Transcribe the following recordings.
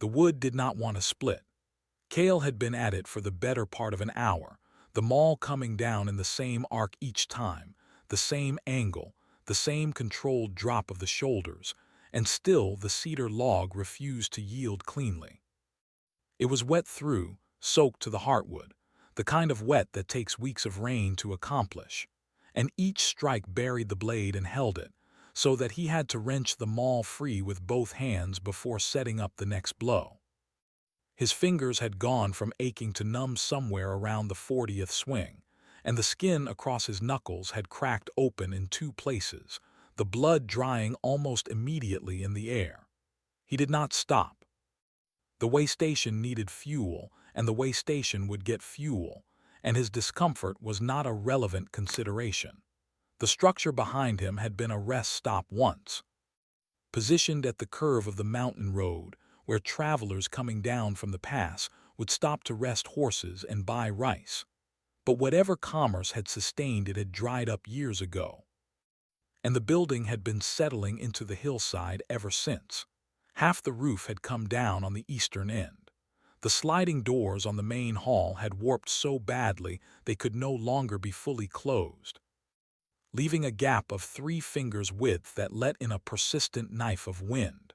The wood did not want to split. Cale had been at it for the better part of an hour, the maul coming down in the same arc each time, the same angle, the same controlled drop of the shoulders, and still the cedar log refused to yield cleanly. It was wet through, soaked to the heartwood, the kind of wet that takes weeks of rain to accomplish, and each strike buried the blade and held it, so that he had to wrench the maul free with both hands before setting up the next blow. His fingers had gone from aching to numb somewhere around the 40th swing, and the skin across his knuckles had cracked open in two places, the blood drying almost immediately in the air. He did not stop. The waystation needed fuel, and the waystation would get fuel, and his discomfort was not a relevant consideration. The structure behind him had been a rest stop once. Positioned at the curve of the mountain road, where travelers coming down from the pass would stop to rest horses and buy rice. But whatever commerce had sustained it had dried up years ago, and the building had been settling into the hillside ever since. Half the roof had come down on the eastern end. The sliding doors on the main hall had warped so badly they could no longer be fully closed, leaving a gap of 3 fingers' width that let in a persistent knife of wind.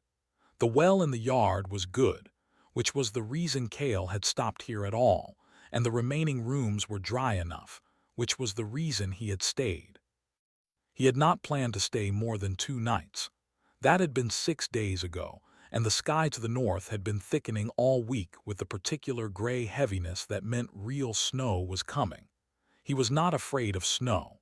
The well in the yard was good, which was the reason Cale had stopped here at all, and the remaining rooms were dry enough, which was the reason he had stayed. He had not planned to stay more than 2 nights. That had been 6 days ago, and the sky to the north had been thickening all week with the particular gray heaviness that meant real snow was coming. He was not afraid of snow.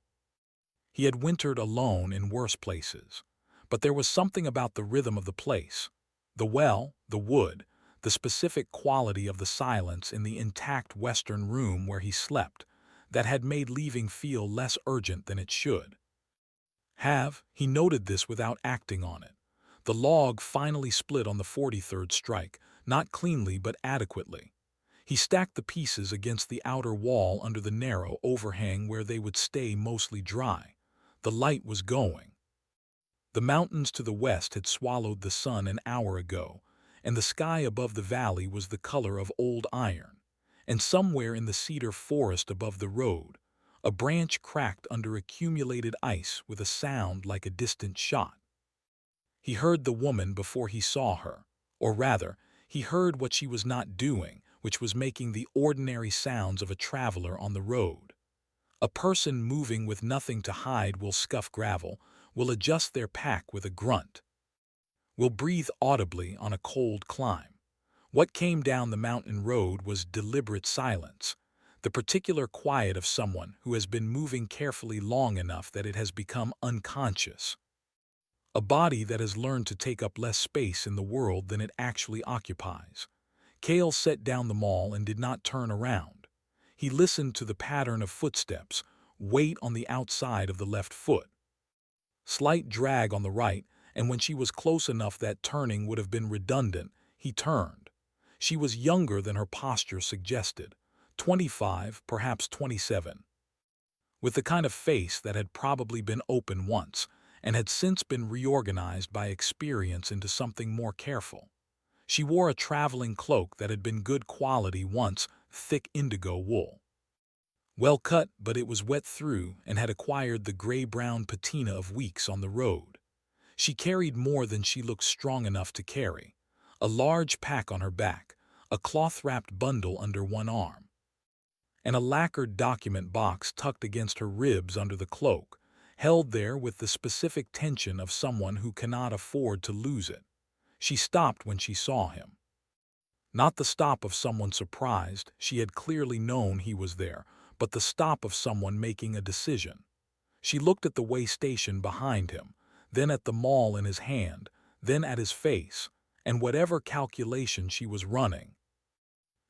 He had wintered alone in worse places, but there was something about the rhythm of the place, the well, the wood, the specific quality of the silence in the intact western room where he slept, that had made leaving feel less urgent than it should. He noted this without acting on it. The log finally split on the 43rd strike, not cleanly but adequately. He stacked the pieces against the outer wall under the narrow overhang where they would stay mostly dry. The light was going. The mountains to the west had swallowed the sun an hour ago, and the sky above the valley was the color of old iron. And somewhere in the cedar forest above the road, a branch cracked under accumulated ice with a sound like a distant shot. He heard the woman before he saw her, or rather, he heard what she was not doing, which was making the ordinary sounds of a traveler on the road. A person moving with nothing to hide will scuff gravel, will adjust their pack with a grunt, will breathe audibly on a cold climb. What came down the mountain road was deliberate silence, the particular quiet of someone who has been moving carefully long enough that it has become unconscious. A body that has learned to take up less space in the world than it actually occupies. Cale set down the maul and did not turn around. He listened to the pattern of footsteps, weight on the outside of the left foot, slight drag on the right, and when she was close enough that turning would have been redundant, he turned. She was younger than her posture suggested, 25, perhaps 27, with the kind of face that had probably been open once and had since been reorganized by experience into something more careful. She wore a traveling cloak that had been good quality once, thick indigo wool. Well cut, but it was wet through and had acquired the gray-brown patina of weeks on the road. She carried more than she looked strong enough to carry. A large pack on her back, a cloth-wrapped bundle under one arm, and a lacquered document box tucked against her ribs under the cloak, held there with the specific tension of someone who cannot afford to lose it. She stopped when she saw him. Not the stop of someone surprised, she had clearly known he was there, but the stop of someone making a decision. She looked at the waystation behind him, then at the maul in his hand, then at his face, and whatever calculation she was running.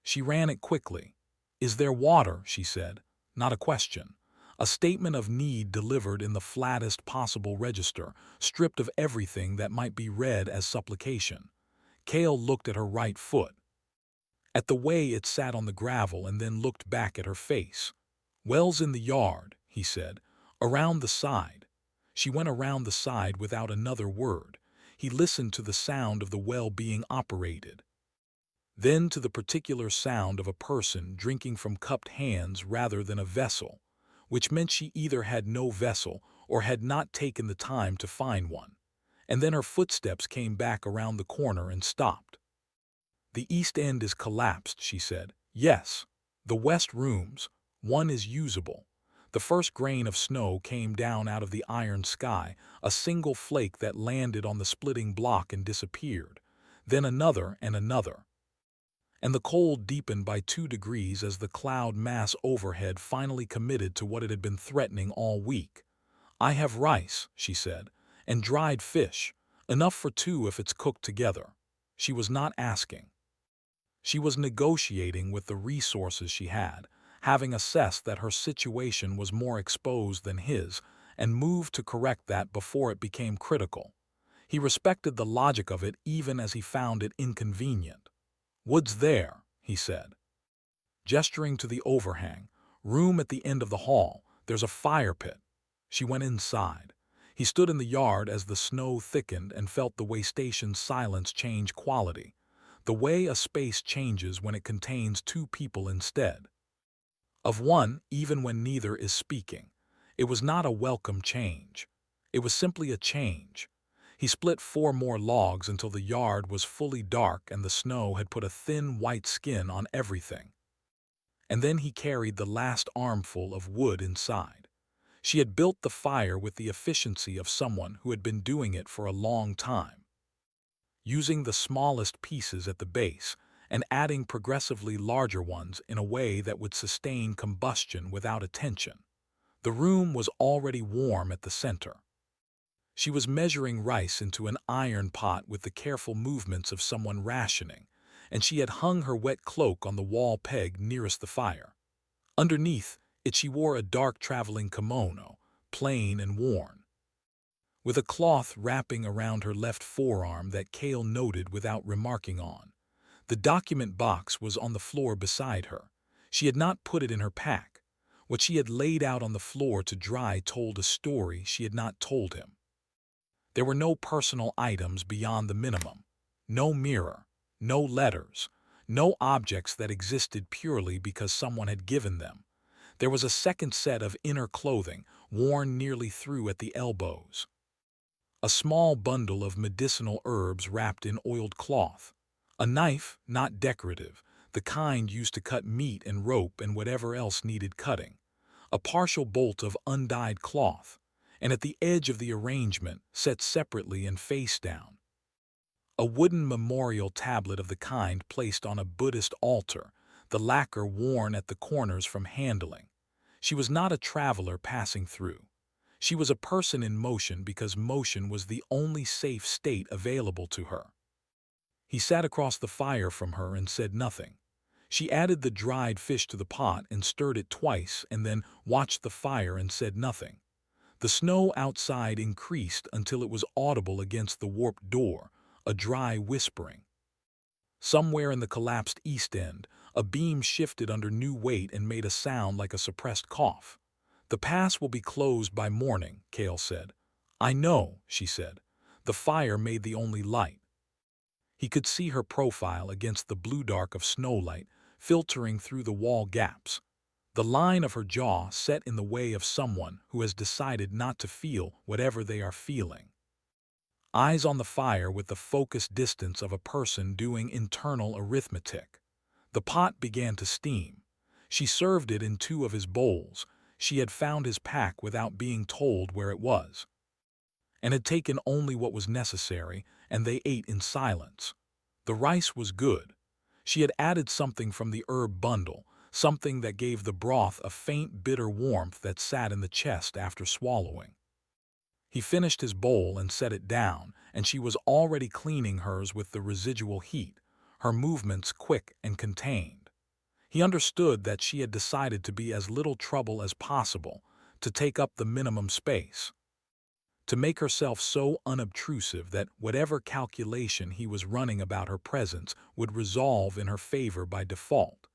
She ran it quickly. "Is there water?" she said. Not a question. A statement of need delivered in the flattest possible register, stripped of everything that might be read as supplication. Cale looked at her right foot, at the way it sat on the gravel, and then looked back at her face. "Well's in the yard," he said. "Around the side." She went around the side without another word. He listened to the sound of the well being operated. then to the particular sound of a person drinking from cupped hands rather than a vessel, which meant she either had no vessel or had not taken the time to find one. And then her footsteps came back around the corner and stopped. "The east end is collapsed," she said. "Yes. The west rooms. One is usable." The first grain of snow came down out of the iron sky, a single flake that landed on the splitting block and disappeared. Then another and another. And the cold deepened by 2 degrees as the cloud mass overhead finally committed to what it had been threatening all week. "I have rice," she said, "and dried fish, enough for 2 if it's cooked together." She was not asking. She was negotiating with the resources she had, having assessed that her situation was more exposed than his, and moved to correct that before it became critical. He respected the logic of it even as he found it inconvenient. "Wood's there," he said, gesturing to the overhang. "Room at the end of the hall. There's a fire pit." She went inside. He stood in the yard as the snow thickened and felt the waystation's silence change quality, the way a space changes when it contains 2 people instead of one, even when neither is speaking. It was not a welcome change. It was simply a change. He split 4 more logs until the yard was fully dark and the snow had put a thin white skin on everything. And then he carried the last armful of wood inside. She had built the fire with the efficiency of someone who had been doing it for a long time, using the smallest pieces at the base and adding progressively larger ones in a way that would sustain combustion without attention. The room was already warm at the center. She was measuring rice into an iron pot with the careful movements of someone rationing, and she had hung her wet cloak on the wall peg nearest the fire. Underneath it she wore a dark traveling kimono, plain and worn, with a cloth wrapping around her left forearm that Cale noted without remarking on. The document box was on the floor beside her. She had not put it in her pack. What she had laid out on the floor to dry told a story she had not told him. There were no personal items beyond the minimum. No mirror, no letters, no objects that existed purely because someone had given them. There was a second set of inner clothing, worn nearly through at the elbows. A small bundle of medicinal herbs wrapped in oiled cloth. A knife, not decorative, the kind used to cut meat and rope and whatever else needed cutting. A partial bolt of undyed cloth, and at the edge of the arrangement, set separately and face down, a wooden memorial tablet of the kind placed on a Buddhist altar, the lacquer worn at the corners from handling. She was not a traveler passing through. She was a person in motion because motion was the only safe state available to her. He sat across the fire from her and said nothing. She added the dried fish to the pot and stirred it twice and then watched the fire and said nothing. The snow outside increased until it was audible against the warped door, a dry whispering. Somewhere in the collapsed east end, a beam shifted under new weight and made a sound like a suppressed cough. "The pass will be closed by morning," Cale said. "I know," she said. "The fire made the only light." He could see her profile against the blue dark of snowlight, filtering through the wall gaps. The line of her jaw set in the way of someone who has decided not to feel whatever they are feeling. Eyes on the fire with the focused distance of a person doing internal arithmetic. The pot began to steam. She served it in 2 of his bowls. She had found his pack without being told where it was, and had taken only what was necessary, and they ate in silence. The rice was good. She had added something from the herb bundle, something that gave the broth a faint bitter warmth that sat in the chest after swallowing. He finished his bowl and set it down, and she was already cleaning hers with the residual heat, her movements quick and contained. He understood that she had decided to be as little trouble as possible, to take up the minimum space, to make herself so unobtrusive that whatever calculation he was running about her presence would resolve in her favor by default.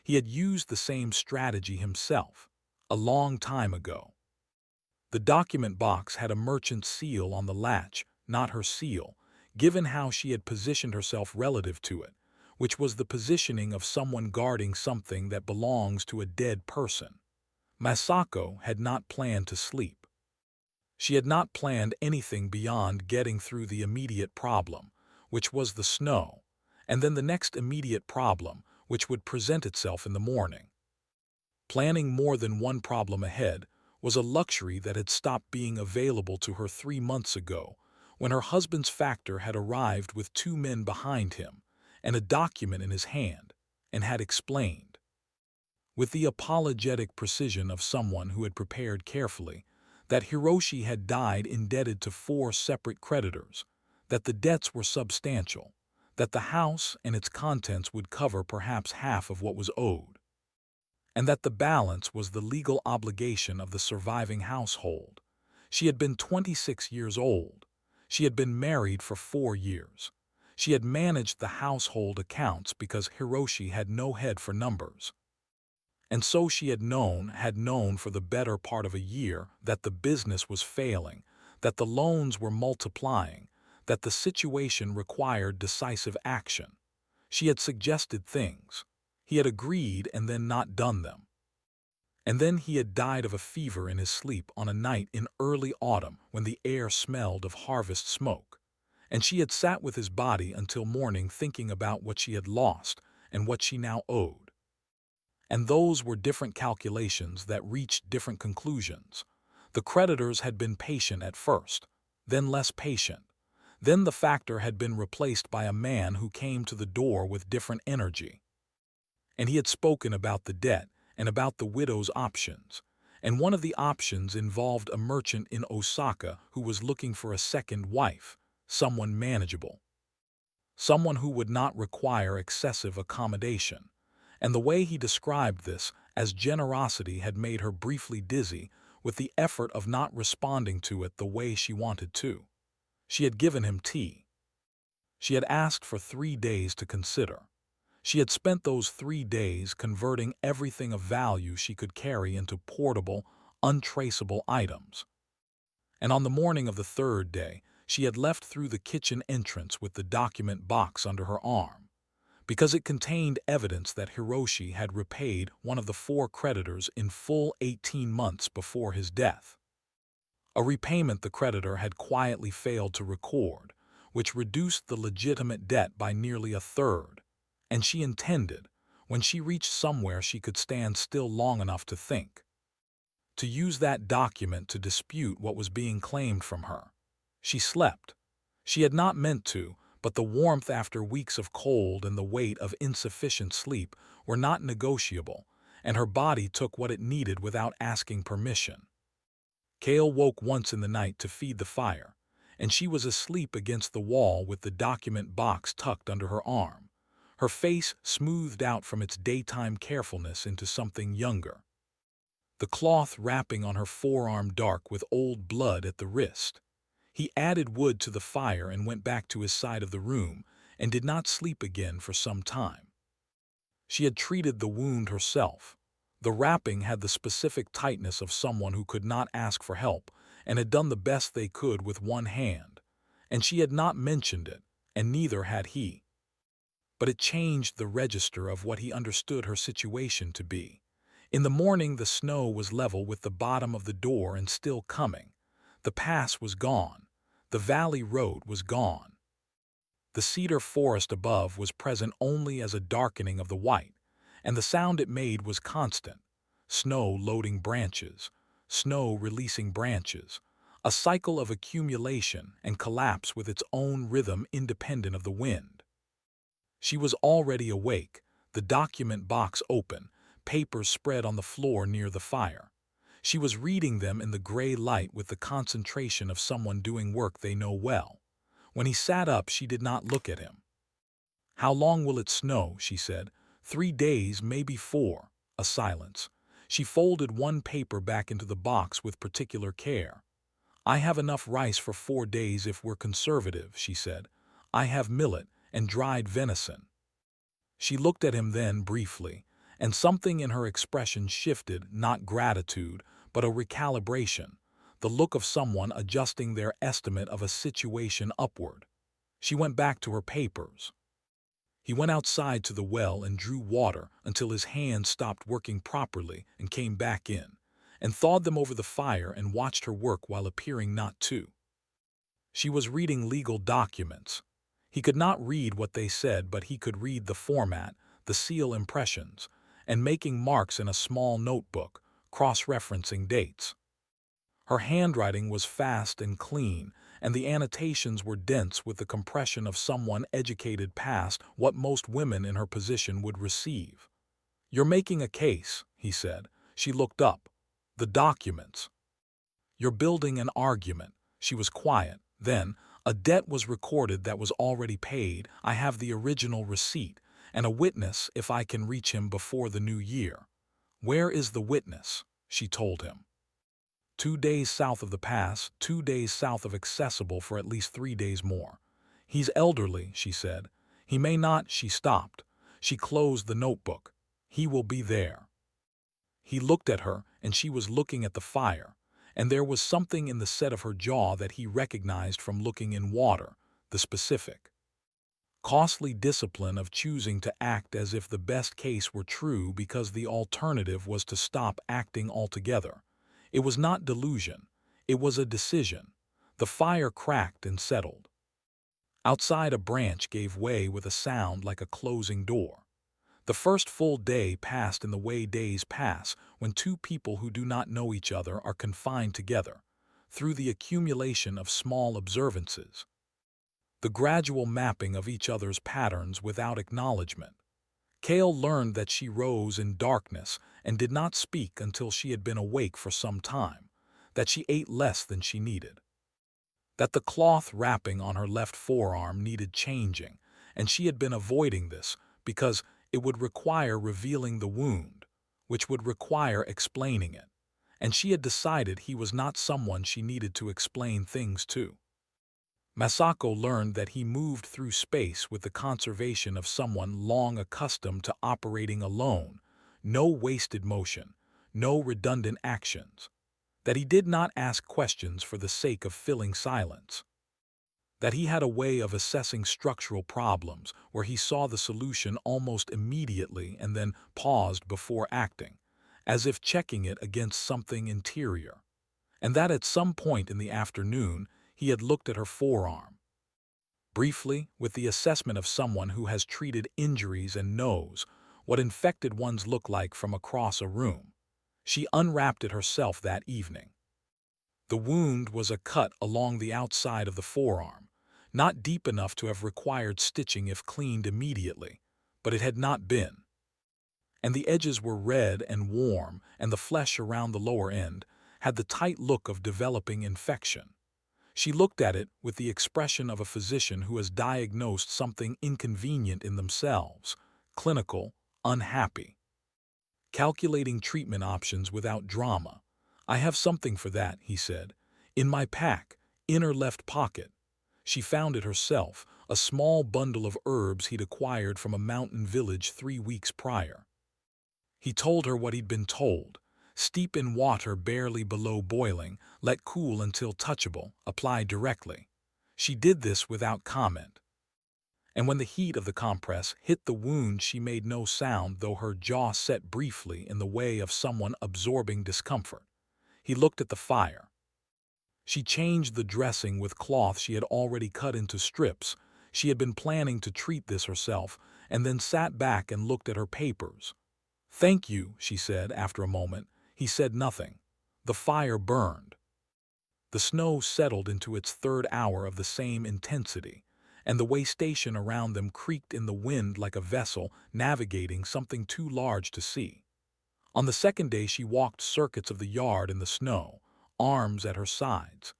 He had used the same strategy himself, a long time ago. The document box had a merchant's seal on the latch, not her seal, given how she had positioned herself relative to it, which was the positioning of someone guarding something that belongs to a dead person. Masako had not planned to sleep. She had not planned anything beyond getting through the immediate problem, which was the snow, and then the next immediate problem, which would present itself in the morning. Planning more than one problem ahead was a luxury that had stopped being available to her 3 months ago, when her husband's factor had arrived with 2 men behind him and a document in his hand, and had explained, with the apologetic precision of someone who had prepared carefully, that Hiroshi had died indebted to 4 separate creditors, that the debts were substantial, that the house and its contents would cover perhaps half of what was owed, and that the balance was the legal obligation of the surviving household. She had been 26 years old. She had been married for 4 years. She had managed the household accounts because Hiroshi had no head for numbers. And so she had known for the better part of a year that the business was failing, that the loans were multiplying, that the situation required decisive action. She had suggested things. He had agreed and then not done them. And then he had died of a fever in his sleep on a night in early autumn when the air smelled of harvest smoke. And she had sat with his body until morning thinking about what she had lost and what she now owed. And those were different calculations that reached different conclusions. The creditors had been patient at first, then less patient. Then the factor had been replaced by a man who came to the door with different energy. And he had spoken about the debt and about the widow's options. And one of the options involved a merchant in Osaka who was looking for a second wife, someone manageable, someone who would not require excessive accommodation. And the way he described this as generosity had made her briefly dizzy with the effort of not responding to it the way she wanted to. She had given him tea. She had asked for 3 days to consider. She had spent those 3 days converting everything of value she could carry into portable, untraceable items. And on the morning of the 3rd day, she had left through the kitchen entrance with the document box under her arm, because it contained evidence that Hiroshi had repaid one of the 4 creditors in full 18 months before his death. A repayment the creditor had quietly failed to record, which reduced the legitimate debt by nearly a third. And she intended, when she reached somewhere she could stand still long enough to think, to use that document to dispute what was being claimed from her. She slept. She had not meant to, but the warmth after weeks of cold and the weight of insufficient sleep were not negotiable, and her body took what it needed without asking permission. Kale woke once in the night to feed the fire, and she was asleep against the wall with the document box tucked under her arm, her face smoothed out from its daytime carefulness into something younger, the cloth wrapping on her forearm dark with old blood at the wrist. He added wood to the fire and went back to his side of the room and did not sleep again for some time. She had treated the wound herself. The wrapping had the specific tightness of someone who could not ask for help and had done the best they could with one hand, and she had not mentioned it, and neither had he. But it changed the register of what he understood her situation to be. In the morning the snow was level with the bottom of the door and still coming. The pass was gone. The valley road was gone. The cedar forest above was present only as a darkening of the white, and the sound it made was constant. Snow loading branches, snow releasing branches, a cycle of accumulation and collapse with its own rhythm independent of the wind. She was already awake, the document box open, papers spread on the floor near the fire. She was reading them in the gray light with the concentration of someone doing work they know well. When he sat up, she did not look at him. "How long will it snow?" she said. 3 days, maybe 4. A silence. She folded one paper back into the box with particular care. "I have enough rice for 4 days if we're conservative," she said. "I have millet and dried venison." She looked at him then briefly, and something in her expression shifted, not gratitude, but a recalibration, the look of someone adjusting their estimate of a situation upward. She went back to her papers. He went outside to the well and drew water until his hands stopped working properly and came back in, and thawed them over the fire and watched her work while appearing not to. She was reading legal documents. He could not read what they said, but he could read the format, the seal impressions, and making marks in a small notebook, cross-referencing dates. Her handwriting was fast and clean, and the annotations were dense with the compression of someone educated past what most women in her position would receive. "You're making a case," he said. She looked up. "The documents." "You're building an argument." She was quiet. Then, "A debt was recorded that was already paid. I have the original receipt, and a witness if I can reach him before the new year." "Where is the witness?" she told him. 2 days south of the pass, 2 days south of accessible for at least 3 days more. "He's elderly," she said. "He may not—" She stopped. She closed the notebook. "He will be there." He looked at her, and she was looking at the fire, and there was something in the set of her jaw that he recognized from looking in water, the specific, costly discipline of choosing to act as if the best case were true because the alternative was to stop acting altogether. It was not delusion. It was a decision. The fire cracked and settled. Outside, a branch gave way with a sound like a closing door. The first full day passed in the way days pass when two people who do not know each other are confined together, through the accumulation of small observances, the gradual mapping of each other's patterns without acknowledgement. Cale learned that she rose in darkness and did not speak until she had been awake for some time, that she ate less than she needed, that the cloth wrapping on her left forearm needed changing, and she had been avoiding this because it would require revealing the wound, which would require explaining it, and she had decided he was not someone she needed to explain things to. Masako learned that he moved through space with the conservation of someone long accustomed to operating alone, no wasted motion, no redundant actions, that he did not ask questions for the sake of filling silence, that he had a way of assessing structural problems where he saw the solution almost immediately and then paused before acting, as if checking it against something interior, and that at some point in the afternoon he had looked at her forearm. Briefly, with the assessment of someone who has treated injuries and knows what infected ones look like from across a room, she unwrapped it herself that evening. The wound was a cut along the outside of the forearm, not deep enough to have required stitching if cleaned immediately, but it had not been. And the edges were red and warm, and the flesh around the lower end had the tight look of developing infection. She looked at it with the expression of a physician who has diagnosed something inconvenient in themselves, clinical, unhappy, calculating treatment options without drama. "I have something for that," he said. "In my pack, inner left pocket." She found it herself, a small bundle of herbs he'd acquired from a mountain village 3 weeks prior. He told her what he'd been told. Steep in water barely below boiling, let cool until touchable, apply directly. She did this without comment. And when the heat of the compress hit the wound, she made no sound, though her jaw set briefly in the way of someone absorbing discomfort. He looked at the fire. She changed the dressing with cloth she had already cut into strips. She had been planning to treat this herself, and then sat back and looked at her papers. "Thank you," she said after a moment. He said nothing. The fire burned. The snow settled into its third hour of the same intensity, and the waystation around them creaked in the wind like a vessel navigating something too large to see. On the second day she walked circuits of the yard in the snow, arms at her sides,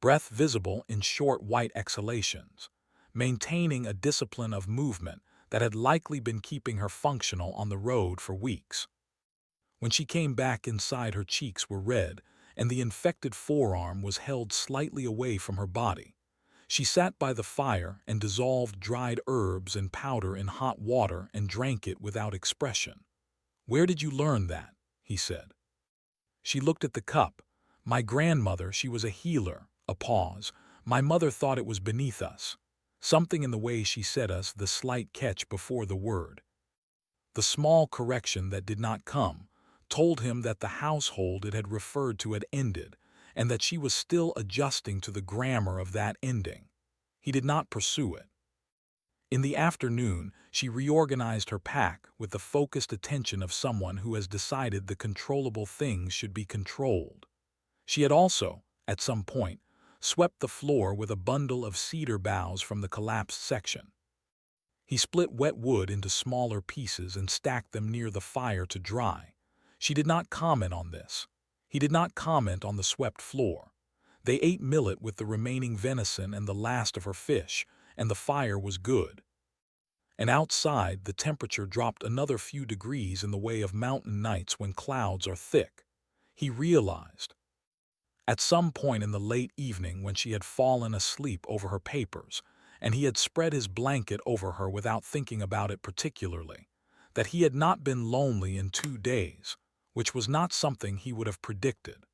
breath visible in short white exhalations, maintaining a discipline of movement that had likely been keeping her functional on the road for weeks. When she came back inside, her cheeks were red, and the infected forearm was held slightly away from her body. She sat by the fire and dissolved dried herbs and powder in hot water and drank it without expression. "Where did you learn that?" he said. She looked at the cup. "My grandmother, she was a healer." A pause. "My mother thought it was beneath us." Something in the way she said us the slight catch before the word. The small correction that did not come told him that the household it had referred to had ended, and that she was still adjusting to the grammar of that ending. He did not pursue it. In the afternoon, she reorganized her pack with the focused attention of someone who has decided the controllable things should be controlled. She had also, at some point, swept the floor with a bundle of cedar boughs from the collapsed section. He split wet wood into smaller pieces and stacked them near the fire to dry. She did not comment on this. He did not comment on the swept floor. They ate millet with the remaining venison and the last of her fish, and the fire was good. And outside, the temperature dropped another few degrees in the way of mountain nights when clouds are thick. He realized. At some point in the late evening when she had fallen asleep over her papers, and he had spread his blanket over her without thinking about it particularly, that he had not been lonely in 2 days, which was not something he would have predicted.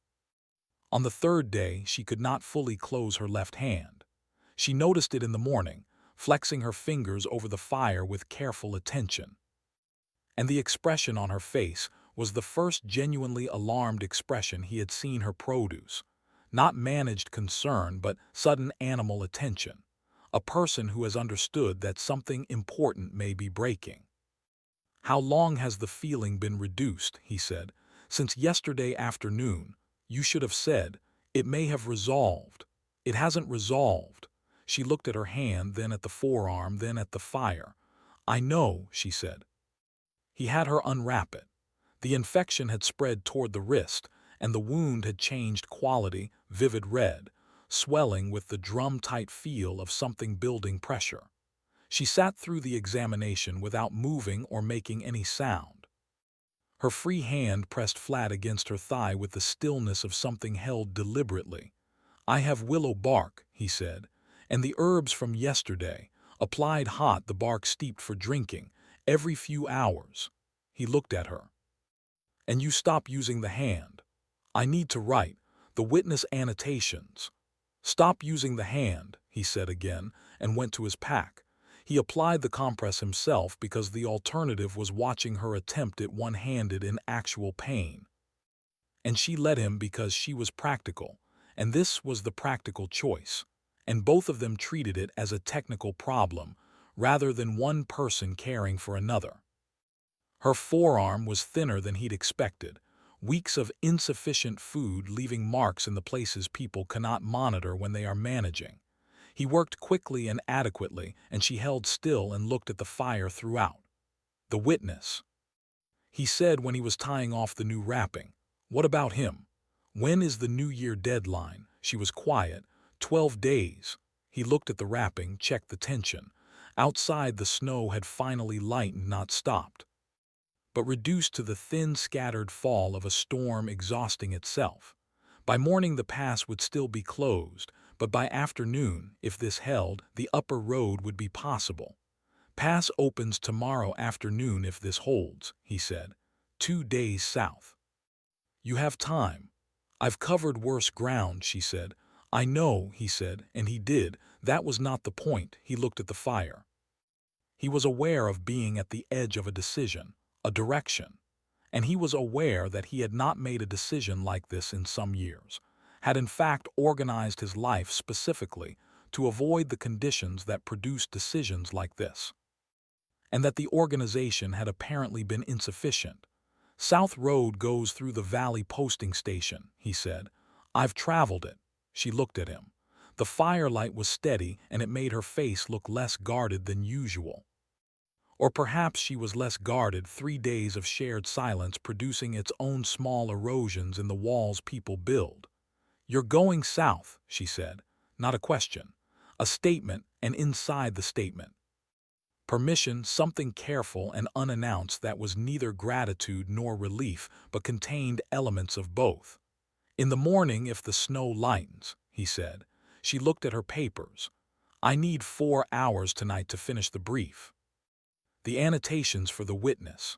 On the third day, she could not fully close her left hand. She noticed it in the morning, flexing her fingers over the fire with careful attention. And the expression on her face was the first genuinely alarmed expression he had seen her produce. Not managed concern, but sudden animal attention. A person who has understood that something important may be breaking. "How long has the feeling been reduced?" he said. "Since yesterday afternoon. You should have said, it may have resolved. It hasn't resolved." She looked at her hand, then at the forearm, then at the fire. "I know," she said. He had her unwrap it. The infection had spread toward the wrist, and the wound had changed quality, vivid red, swelling with the drum-tight feel of something building pressure. She sat through the examination without moving or making any sound. Her free hand pressed flat against her thigh with the stillness of something held deliberately. "I have willow bark," he said, "and the herbs from yesterday, applied hot, the bark steeped for drinking, every few hours." He looked at her. "And you stop using the hand. I need to write the witness annotations." "Stop using the hand," he said again, and went to his pack. He applied the compress himself because the alternative was watching her attempt it one-handed in actual pain. And she let him because she was practical, and this was the practical choice. And both of them treated it as a technical problem, rather than one person caring for another. Her forearm was thinner than he'd expected, weeks of insufficient food leaving marks in the places people cannot monitor when they are managing. He worked quickly and adequately, and she held still and looked at the fire throughout. "The witness," he said when he was tying off the new wrapping. "What about him? When is the New Year deadline?" She was quiet. 12 days. He looked at the wrapping, checked the tension. Outside, the snow had finally lightened, not stopped, but reduced to the thin, scattered fall of a storm exhausting itself. By morning the pass would still be closed, but by afternoon, if this held, the upper road would be possible. "Pass opens tomorrow afternoon if this holds," he said. 2 days south. "You have time." "I've covered worse ground," she said. "I know," he said, and he did. That was not the point. He looked at the fire. He was aware of being at the edge of a decision, a direction. And he was aware that he had not made a decision like this in some years, had in fact organized his life specifically to avoid the conditions that produced decisions like this, and that the organization had apparently been insufficient. "South Road goes through the Valley Posting Station," he said. "I've traveled it." She looked at him. The firelight was steady, and it made her face look less guarded than usual. Or perhaps she was less guarded, 3 days of shared silence producing its own small erosions in the walls people build. "You're going south," she said. Not a question. A statement, and inside the statement, permission, something careful and unannounced that was neither gratitude nor relief, but contained elements of both. "In the morning if the snow lightens," he said. She looked at her papers. "I need 4 hours tonight to finish the brief. The annotations for the witness.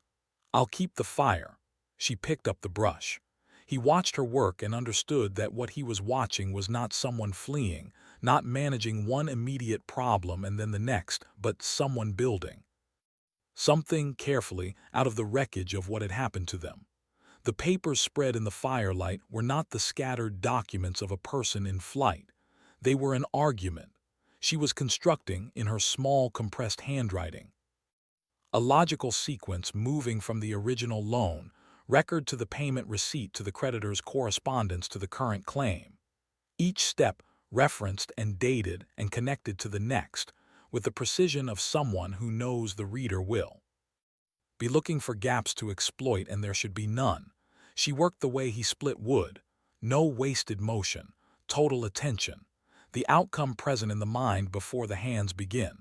I'll keep the fire." She picked up the brush. He watched her work and understood that what he was watching was not someone fleeing, not managing one immediate problem and then the next, but someone building something carefully out of the wreckage of what had happened to them. The papers spread in the firelight were not the scattered documents of a person in flight. They were an argument she was constructing in her small, compressed handwriting. A logical sequence moving from the original loan record to the payment receipt to the creditor's correspondence to the current claim. Each step referenced and dated and connected to the next with the precision of someone who knows the reader will be looking for gaps to exploit, and there should be none. She worked the way he split wood. No wasted motion, total attention, the outcome present in the mind before the hands begin.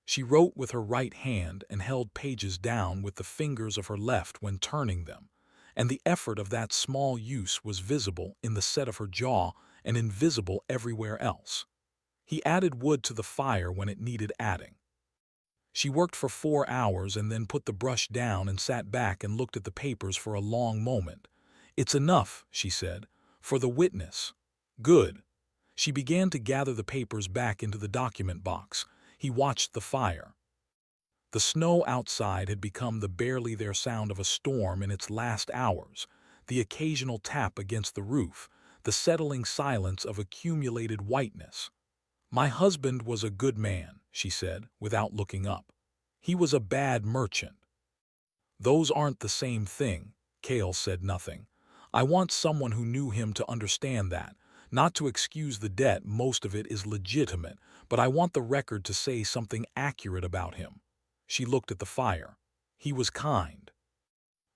She wrote with her right hand and held pages down with the fingers of her left when turning them, and the effort of that small use was visible in the set of her jaw and invisible everywhere else. He added wood to the fire when it needed adding. She worked for 4 hours and then put the brush down and sat back and looked at the papers for a long moment. "It's enough," she said, "for the witness." "Good." She began to gather the papers back into the document box. He watched the fire. The snow outside had become the barely there sound of a storm in its last hours, the occasional tap against the roof, the settling silence of accumulated whiteness. "My husband was a good man," she said, without looking up. "He was a bad merchant." "Those aren't the same thing." Cale said nothing. "I want someone who knew him to understand that. Not to excuse the debt, most of it is legitimate, but I want the record to say something accurate about him." She looked at the fire. "He was kind.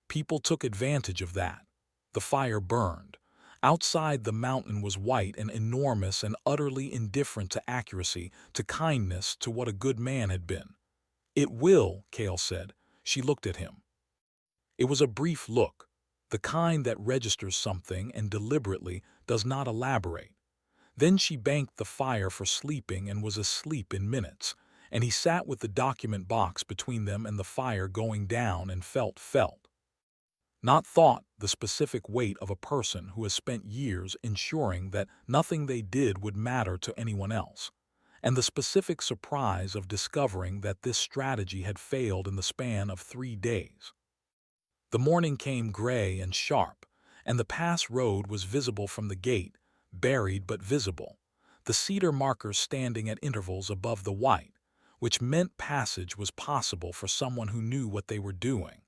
People took advantage of that." The fire burned. Outside, the mountain was white and enormous and utterly indifferent to accuracy, to kindness, to what a good man had been. "It will," Cale said. She looked at him. It was a brief look, the kind that registers something and deliberately does not elaborate. Then she banked the fire for sleeping and was asleep in minutes, and he sat with the document box between them and the fire going down and felt. Not thought, the specific weight of a person who has spent years ensuring that nothing they did would matter to anyone else, and the specific surprise of discovering that this strategy had failed in the span of 3 days. The morning came gray and sharp, and the pass road was visible from the gate, buried but visible, the cedar markers standing at intervals above the white, which meant passage was possible for someone who knew what they were doing.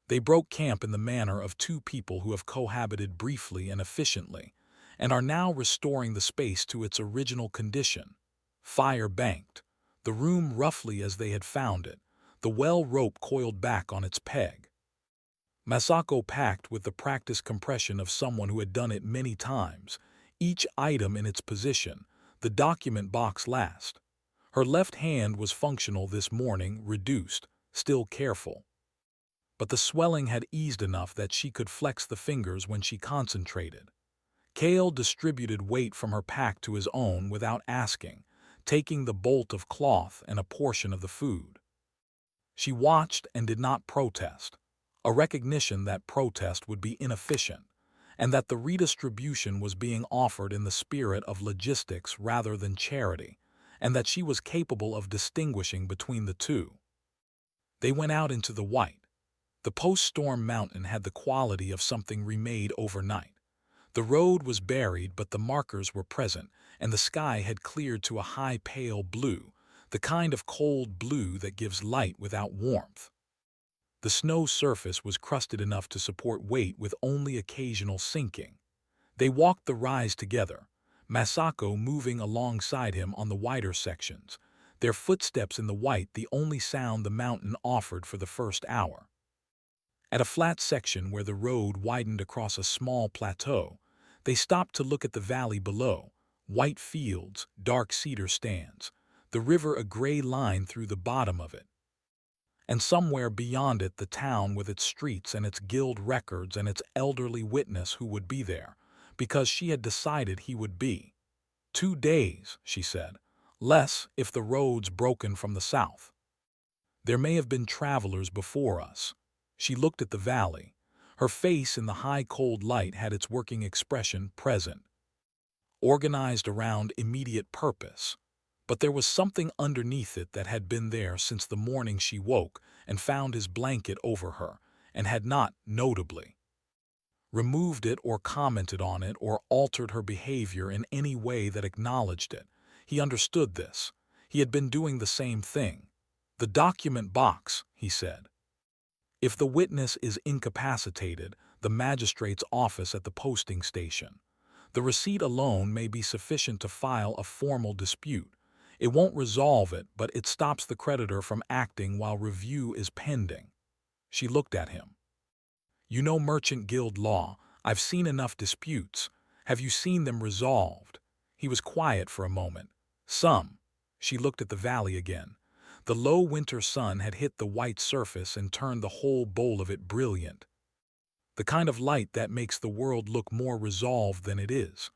They broke camp in the manner of two people who have cohabited briefly and efficiently, and are now restoring the space to its original condition. Fire banked, the room roughly as they had found it, the well rope coiled back on its peg. Masako packed with the practiced compression of someone who had done it many times, each item in its position, the document box last. Her left hand was functional this morning, reduced, still careful. But the swelling had eased enough that she could flex the fingers when she concentrated. Cale distributed weight from her pack to his own without asking, taking the bolt of cloth and a portion of the food. She watched and did not protest, a recognition that protest would be inefficient, and that the redistribution was being offered in the spirit of logistics rather than charity, and that she was capable of distinguishing between the two. They went out into the white. The post-storm mountain had the quality of something remade overnight. The road was buried, but the markers were present, and the sky had cleared to a high pale blue, the kind of cold blue that gives light without warmth. The snow surface was crusted enough to support weight with only occasional sinking. They walked the rise together, Masako moving alongside him on the wider sections, their footsteps in the white the only sound the mountain offered for the first hour. At a flat section where the road widened across a small plateau, they stopped to look at the valley below, white fields, dark cedar stands, the river a gray line through the bottom of it. And somewhere beyond it the town with its streets and its guild records and its elderly witness who would be there, because she had decided he would be. 2 days, she said, less if the road's broken from the south. There may have been travelers before us. She looked at the valley. Her face in the high cold light had its working expression present. organized around immediate purpose. But there was something underneath it that had been there since the morning she woke and found his blanket over her, and had not, notably, removed it or commented on it or altered her behavior in any way that acknowledged it. He understood this. He had been doing the same thing. "The document box," he said. "If the witness is incapacitated, the magistrate's office at the posting station. The receipt alone may be sufficient to file a formal dispute. It won't resolve it, but it stops the creditor from acting while review is pending." She looked at him. "You know Merchant Guild law. I've seen enough disputes. Have you seen them resolved?" He was quiet for a moment. "Some." She looked at the valley again. The low winter sun had hit the white surface and turned the whole bowl of it brilliant. The kind of light that makes the world look more resolved than it is.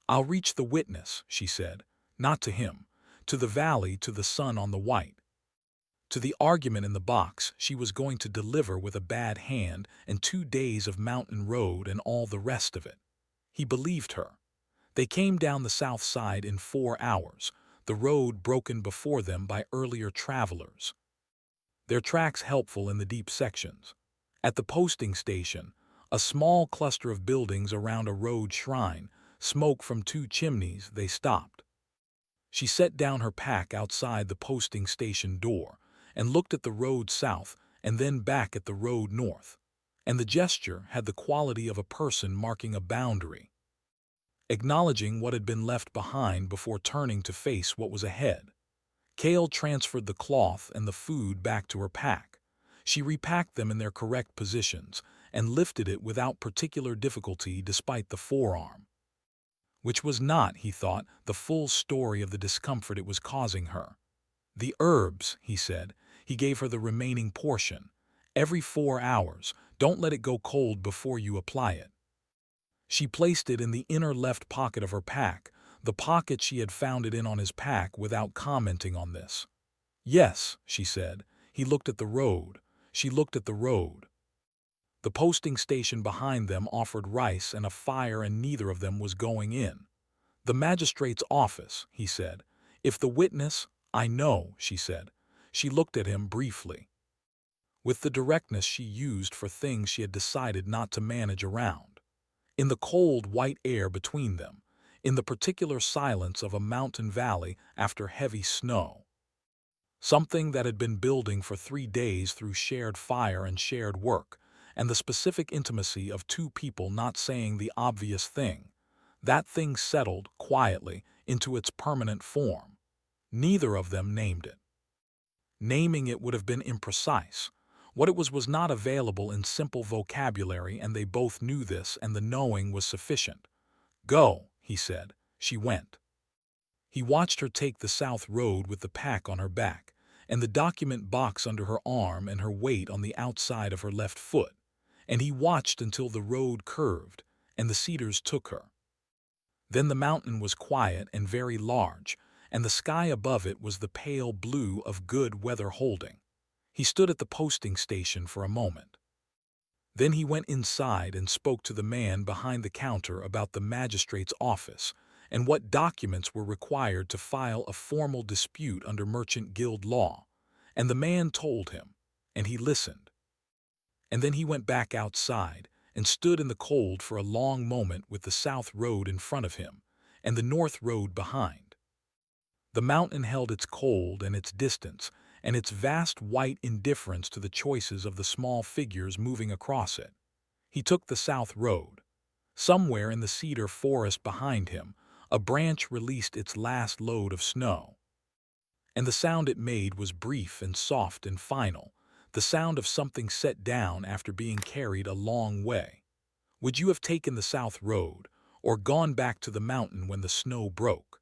"I'll reach the witness," she said. "Not to him. To the valley, to the sun on the white. To the argument in the box she was going to deliver with a bad hand and 2 days of mountain road and all the rest of it." He believed her. They came down the south side in 4 hours, the road broken before them by earlier travelers, their tracks helpful in the deep sections. At the posting station, a small cluster of buildings around a road shrine, smoke from 2 chimneys, they stopped. She set down her pack outside the posting station door and looked at the road south and then back at the road north. And the gesture had the quality of a person marking a boundary, acknowledging what had been left behind before turning to face what was ahead. Cale transferred the cloth and the food back to her pack. She repacked them in their correct positions and lifted it without particular difficulty despite the forearm, which was not, he thought, the full story of the discomfort it was causing her. "The herbs," he said. He gave her the remaining portion. "Every 4 hours. Don't let it go cold before you apply it." She placed it in the inner left pocket of her pack, the pocket she had found it in on his pack, without commenting on this. "Yes," she said. He looked at the road. She looked at the road. The posting station behind them offered rice and a fire, and neither of them was going in. "The magistrate's office," he said. "If the witness—" "I know," she said. She looked at him briefly, with the directness she used for things she had decided not to manage around. In the cold, white air between them, in the particular silence of a mountain valley after heavy snow, something that had been building for 3 days through shared fire and shared work, and the specific intimacy of 2 people not saying the obvious thing, that thing settled, quietly, into its permanent form. Neither of them named it. Naming it would have been imprecise. What it was not available in simple vocabulary, and they both knew this, and the knowing was sufficient. "Go," he said. She went. He watched her take the south road with the pack on her back, and the document box under her arm and her weight on the outside of her left foot, and he watched until the road curved, and the cedars took her. Then the mountain was quiet and very large, and the sky above it was the pale blue of good weather holding. He stood at the posting station for a moment. Then he went inside and spoke to the man behind the counter about the magistrate's office and what documents were required to file a formal dispute under Merchant Guild law. And the man told him, and he listened. And then he went back outside and stood in the cold for a long moment with the south road in front of him and the north road behind. The mountain held its cold and its distance and its vast white indifference to the choices of the small figures moving across it. He took the south road. Somewhere in the cedar forest behind him, a branch released its last load of snow. And the sound it made was brief and soft and final, the sound of something set down after being carried a long way. Would you have taken the south road, or gone back to the mountain when the snow broke?